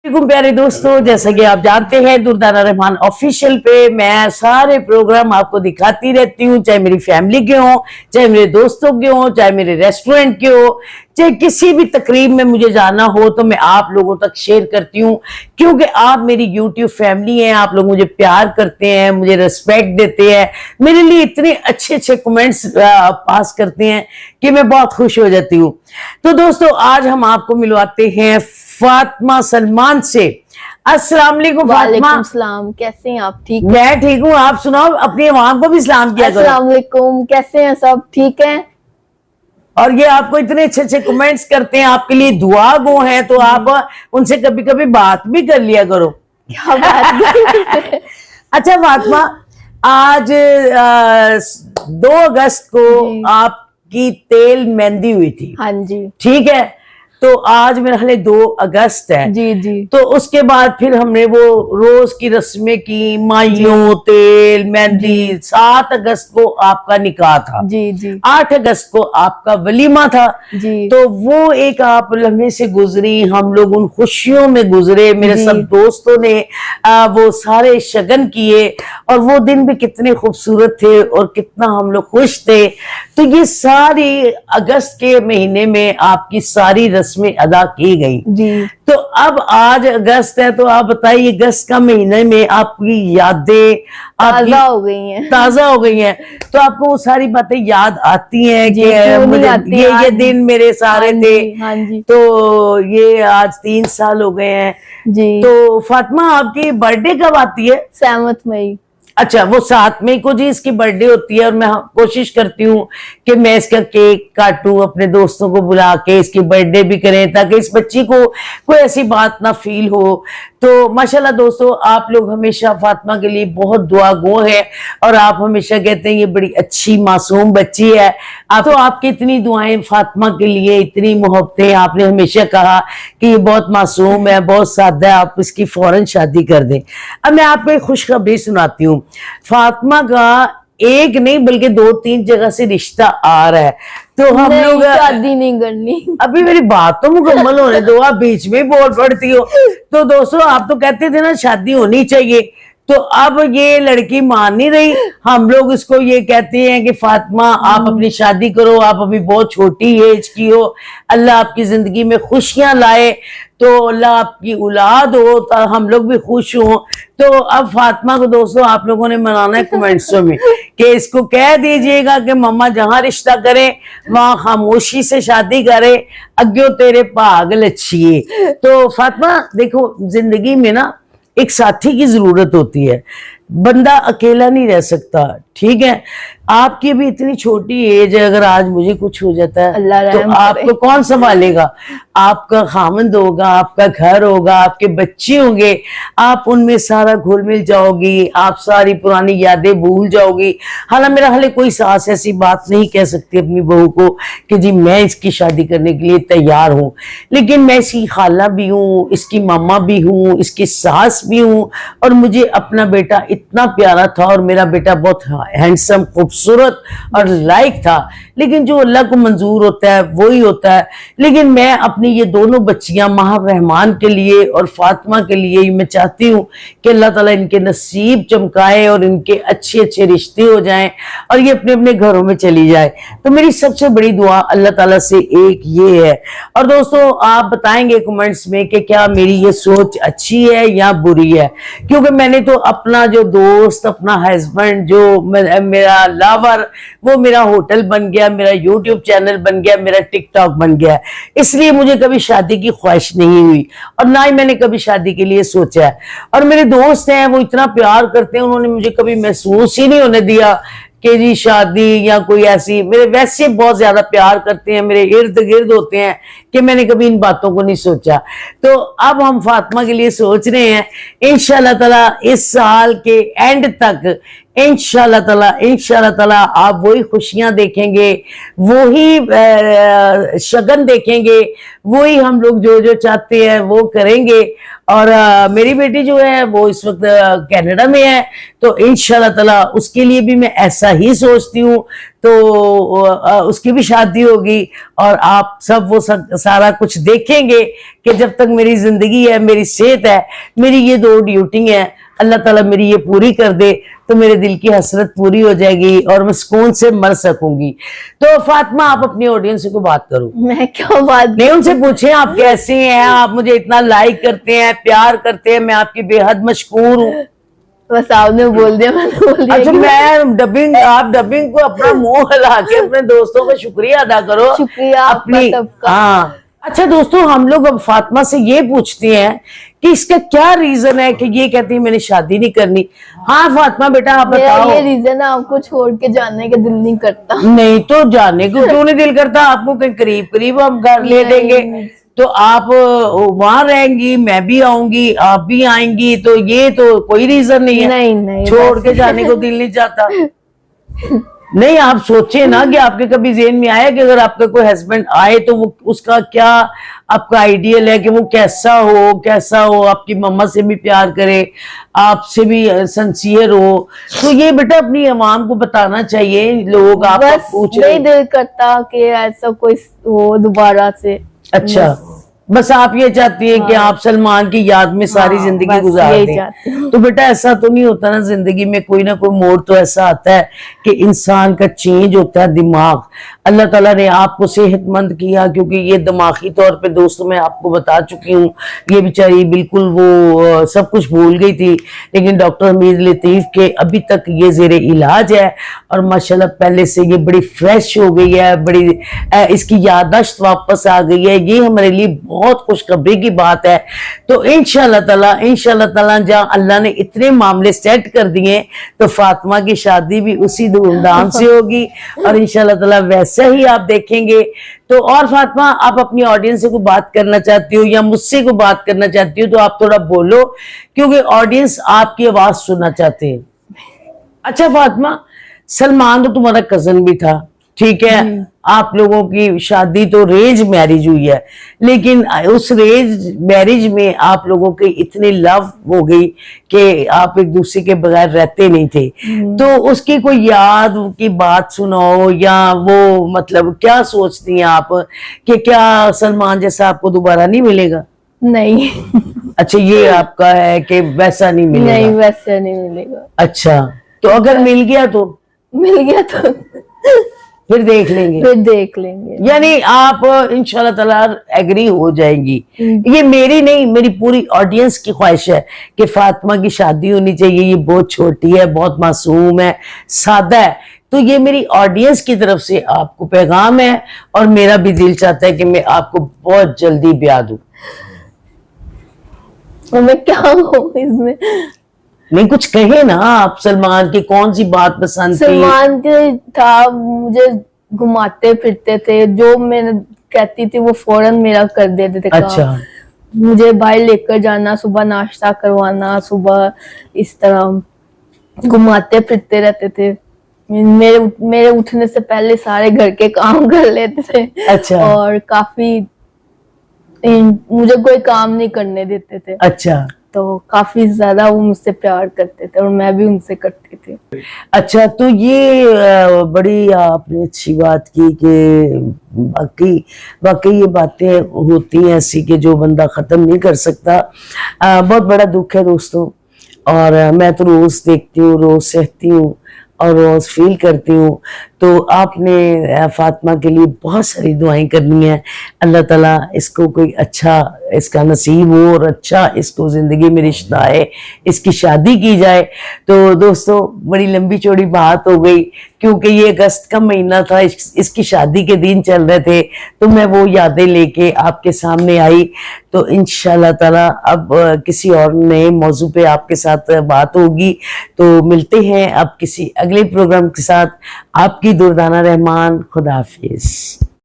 प्यारे दोस्तों, जैसा कि आप जानते हैं दुर्दाना रहमान ऑफिशियल पे मैं सारे प्रोग्राम आपको दिखाती रहती हूँ, चाहे मेरी फैमिली के हो, चाहे मेरे दोस्तों के हो, चाहे मेरे रेस्टोरेंट के हो, चाहे किसी भी तकरीब में मुझे जाना हो तो मैं आप लोगों तक शेयर करती हूँ, क्योंकि आप मेरी यूट्यूब फैमिली हैं। आप लोग मुझे प्यार करते हैं, मुझे रिस्पेक्ट देते हैं, मेरे लिए इतने अच्छे अच्छे कमेंट्स पास करते हैं कि मैं बहुत खुश हो जाती हूँ। तो दोस्तों, आज हम आपको मिलवाते हैं फातिमा सलमान से। अस्सलाम वालेकुम फातिमा। सलाम, कैसे हैं आप? ठीक? मैं ठीक हूँ, आप सुनाओ, अपनी अवाम को भी सलाम किया करो। अस्सलाम वालेकुम, कैसे हैं सब? ठीक हैं? और ये आपको इतने अच्छे अच्छे कमेंट्स करते हैं, आपके लिए दुआ गो हैं, तो आप उनसे कभी कभी बात भी कर लिया करो। क्या बात अच्छा फातिमा, आज 2 अगस्त को आपकी तेल मेहंदी हुई थी। हाँ जी, ठीक है, तो आज मेरा ख्याल 2 अगस्त है। जी जी। तो उसके बाद फिर हमने वो रोज की रस्में की, माइयों, तेल, मेहंदी। 7 अगस्त को आपका निकाह था। जी जी। 8 अगस्त को आपका वलीमा था। जी। तो वो एक आप लम्हे से गुजरी, हम लोग उन खुशियों में गुजरे, मेरे सब दोस्तों ने वो सारे शगन किए, और वो दिन भी कितने खूबसूरत थे और कितना हम लोग खुश थे। तो ये सारी अगस्त के महीने में आपकी सारी रस्में अदा की गई जी। तो अब आज अगस्त है, तो आप बताइए अगस्त का महीने में आपकी यादें ताजा हो गई हैं। ताजा हो गई हैं, तो आपको वो सारी बातें याद आती हैं कि मुझे ये दिन मेरे सारे थे। हाँ जी। तो ये आज 3 साल हो गए हैं जी। तो फातिमा, आपकी बर्थडे कब आती है? 7 मई। अच्छा, वो 7 मई को जी इसकी बर्थडे होती है, और मैं कोशिश करती हूँ कि मैं इसका केक काटूं, अपने दोस्तों को बुला के इसकी बर्थडे भी करें, ताकि इस बच्ची को कोई ऐसी बात ना फील हो। तो माशाल्लाह दोस्तों, आप लोग हमेशा फातिमा के लिए बहुत दुआ गो है, और आप हमेशा कहते हैं ये बड़ी अच्छी मासूम बच्ची है। तो आपकी इतनी दुआएं फातिमा के लिए, इतनी मोहब्बतें, आपने हमेशा कहा कि ये बहुत मासूम है, बहुत सादा है, आप इसकी फौरन शादी कर दें। अब मैं आपको एक खुशखबरी सुनाती हूँ। फातिमा का एक नहीं बल्कि 2-3 जगह से रिश्ता आ रहा है, तो हम लोग शादी नहीं करनी। अभी मेरी बात तो मुकम्मल होने दो, आप बीच में बोल पड़ती हो। तो दोस्तों, आप तो कहते थे ना शादी होनी चाहिए, तो अब ये लड़की मान नहीं रही। हम लोग इसको ये कहते हैं कि फातिमा आप अपनी शादी करो, आप अभी बहुत छोटी एज की हो, अल्लाह आपकी जिंदगी में खुशियां लाए, तो अल्लाह आपकी औलाद हो, तो हम लोग भी खुश हों। तो अब फातिमा को दोस्तों आप लोगों ने मनाना है कमेंट्स में कि इसको कह दीजिएगा कि मम्मा जहां रिश्ता करे वहां खामोशी से शादी करे, अग्यो तेरे भाग लच्छिए। तो फातिमा देखो, जिंदगी में ना एक साथी की जरूरत होती है, बंदा अकेला नहीं रह सकता। ठीक है, आपकी भी इतनी छोटी एज है, अगर आज मुझे कुछ हो जाता है तो आपको कौन संभालेगा? आपका खामंद होगा, आपका घर होगा, आपके बच्चे होंगे, आप उनमें सारा घुल मिल जाओगी, आप सारी पुरानी यादें भूल जाओगी। हालांकि मेरा हाले कोई सास ऐसी बात नहीं कह सकती अपनी बहू को कि जी मैं इसकी शादी करने के लिए तैयार हूँ, लेकिन मैं इसकी खाला भी हूँ, इसकी मामा भी हूँ, इसकी सास भी हूँ, और मुझे अपना बेटा इतना प्यारा था, और मेरा बेटा बहुत हैंडसम, खूबसूरत और लायक था, लेकिन जो अल्लाह को मंजूर होता है वही होता है। लेकिन मैं अपनी ये दोनों बच्चियां माहर रहमान के लिए और फातिमा के लिए मैं चाहती हूँ कि अल्लाह ताला इनके नसीब चमकाए और इनके अच्छे अच्छे रिश्ते हो जाएं, और ये अपने अपने घरों में चली जाए। तो मेरी सबसे बड़ी दुआ अल्लाह ताला से एक ये है। और दोस्तों, आप बताएंगे कमेंट्स में कि क्या मेरी ये सोच अच्छी है या बुरी है, क्योंकि मैंने तो अपना जो दोस्त, अपना हस्बैंड, जो मेरा लवर, वो मेरा होटल बन गया, मेरा यूट्यूब चैनल बन गया, मेरा टिकटॉक बन गया, इसलिए मुझे कभी शादी की ख्वाहिश नहीं हुई, और ना ही मैंने कभी शादी के लिए सोचा है। और मेरे दोस्त हैं, वो इतना प्यार करते हैं, उन्होंने मुझे कभी महसूस ही नहीं होने दिया कि जी शादी या कोई ऐसी, मेरे वैसे बहुत ज्यादा प्यार करते हैं, मेरे इर्द गिर्द होते हैं, कि मैंने कभी इन बातों को नहीं सोचा। तो अब हम फातिमा के लिए सोच रहे हैं इंशाल्लाह ताला इस साल के एंड तक इंशाल्लाह ताला आप वही खुशियां देखेंगे, वही शगन देखेंगे, वही हम लोग जो जो चाहते हैं वो करेंगे। और मेरी बेटी जो है वो इस वक्त कनाडा में है, तो इंशाल्लाह ताला उसके लिए भी मैं ऐसा ही सोचती हूँ। तो उसकी भी शादी होगी और आप सब वो सारा कुछ देखेंगे कि जब तक मेरी जिंदगी है, मेरी सेहत है, मेरी ये 2 ड्यूटी है, अल्लाह ताला मेरी ये पूरी कर दे तो मेरे दिल की हसरत पूरी हो जाएगी और मैं सुकून से मर सकूंगी। तो फातिमा आप अपनी ऑडियंस को बात करो। मैं क्या बात नहीं, उनसे पूछे आप कैसे हैं, आप मुझे इतना लाइक करते हैं, प्यार करते हैं, मैं आपकी बेहद मशकूर हूँ। बस आपने बोल दिया, मैंने बोल दिया अच्छा, कि मैं आप डबिंग को अपना मुंह हिला के अपने दोस्तों का शुक्रिया अदा करो। शुक्रिया आपका अपनी सबका। हाँ। अच्छा दोस्तों, हम लोग अब फातिमा से ये पूछते हैं कि इसका क्या रीजन है कि ये कहती है मैंने शादी नहीं करनी। हाँ फातिमा बेटा आप मेरा बताओ। ये रीजन है, आपको छोड़ के जाने का दिल नहीं करता। नहीं तो जाने को क्यों नहीं दिल करता, आपको कहीं करीब करीब हम घर ले नहीं। देंगे तो आप वहां रहेंगी, मैं भी आऊंगी, आप भी आएंगी, तो ये तो कोई रीजन नहीं है। नहीं नहीं, छोड़ बस। के जाने को दिल नहीं चाहता। नहीं, आप सोचे ना कि आपके कभी ज़हन में आया कि अगर आपका कोई हस्बैंड आए तो वो उसका क्या आपका आइडियल है कि वो कैसा हो, आपकी मम्मा से भी प्यार करे, आपसे भी सिंसियर हो। तो ये बेटा अपनी अवाम को बताना चाहिए, लोग आप बस पूछ नहीं रहे। दिल करता कि ऐसा कोई हो दोबारा से। अच्छा, बस आप ये चाहती है कि आप सलमान की याद में सारी हाँ, जिंदगी बस गुजार यही दें। चाहती हूँ। तो बेटा ऐसा तो नहीं होता ना, जिंदगी में कोई ना कोई मोड़ तो ऐसा आता है कि इंसान का चेंज होता है दिमाग। अल्लाह ताला ने आपको सेहतमंद किया, क्योंकि ये दिमागी तौर पे दोस्तों मैं आपको बता चुकी हूँ, ये बेचारी बिल्कुल वो सब कुछ भूल गई थी, लेकिन डॉक्टर हमीद लतीफ के अभी तक ये जेरे इलाज है और माशाल्लाह पहले से ये बड़ी फ्रेश हो गई है, बड़ी इसकी याददाश्त वापस आ गई है। ये हमारे लिए बहुत खुशखबरी की बात है। तो इंशाल्लाह ताला जहाँ अल्लाह ने इतने मामले सेट कर दिए तो फातिमा की शादी भी उसी धूमधाम से होगी और इंशाल्लाह ताला वैसे ही आप देखेंगे। तो और फातिमा आप अपनी ऑडियंस से कोई बात करना चाहती हो या मुझसे कोई बात करना चाहती हो तो आप थोड़ा बोलो, क्योंकि ऑडियंस आपकी आवाज सुनना चाहते हैं। अच्छा फातिमा, सलमान तो तुम्हारा कजन भी था, ठीक है, आप लोगों की शादी तो रेंज मैरिज हुई है, लेकिन उस रेंज मैरिज में आप लोगों की इतनी लव हो गई कि आप एक दूसरे के बगैर रहते नहीं थे। तो उसकी कोई याद की बात सुनाओ, या वो मतलब क्या सोचती हैं आप कि क्या सलमान जैसा आपको दोबारा नहीं मिलेगा? नहीं अच्छा, ये आपका है कि वैसा नहीं मिलेगा? नहीं, वैसे नहीं मिलेगा। अच्छा, तो अगर मिल गया तो मिल गया तो फिर देख लेंगे, फिर देख लेंगे। यानी आप इंशाल्लाह ताला एग्री हो जाएंगी। ये मेरी नहीं, मेरी पूरी ऑडियंस की ख्वाहिश है कि फातिमा की शादी होनी चाहिए। ये बहुत छोटी है, बहुत मासूम है, सादा है, तो ये मेरी ऑडियंस की तरफ से आपको पैगाम है और मेरा भी दिल चाहता है कि मैं आपको बहुत जल्दी ब्याह दूं। और मैं क्या हूँ इसमें? नहीं, कुछ कहे ना आप, सलमान की कौन सी बात पसंद थी? सलमान के था, मुझे घुमाते फिरते थे, जो मैं कहती थी वो फौरन मेरा कर देते थे काम। अच्छा, मुझे बाहर लेकर जाना, सुबह नाश्ता करवाना, सुबह इस तरह घुमाते फिरते रहते थे। मेरे उठने से पहले सारे घर के काम कर लेते थे। अच्छा। और काफी मुझे कोई काम नहीं करने देते थे। अच्छा, तो काफी ज्यादा वो मुझसे प्यार करते थे और मैं भी उनसे करती थी। अच्छा, तो ये बड़ी आपने अच्छी बात की कि वाकई ये बातें होती हैं ऐसी कि जो बंदा ख़त्म नहीं कर सकता। बहुत बड़ा दुख है दोस्तों, और मैं तो रोज़ देखती हूँ, रोज़ सहती हूँ और रोज़ फील करती हूँ। तो आपने फातिमा के लिए बहुत सारी दुआएं करनी है, अल्लाह ताला इसको कोई अच्छा इसका नसीब हो और अच्छा इसको ज़िंदगी में रिश्ता आए, इसकी शादी की जाए। तो दोस्तों बड़ी लंबी चौड़ी बात हो गई, क्योंकि ये अगस्त का महीना था, इसकी शादी के दिन चल रहे थे, तो मैं वो यादें लेके आपके सामने आई। तो इंशाल्लाह ताला अब किसी और नए मौजू पे आपके साथ बात होगी। तो मिलते हैं अब किसी अगले प्रोग्राम के साथ। आपकी दुर्दाना रहमान, खुदा हाफिज।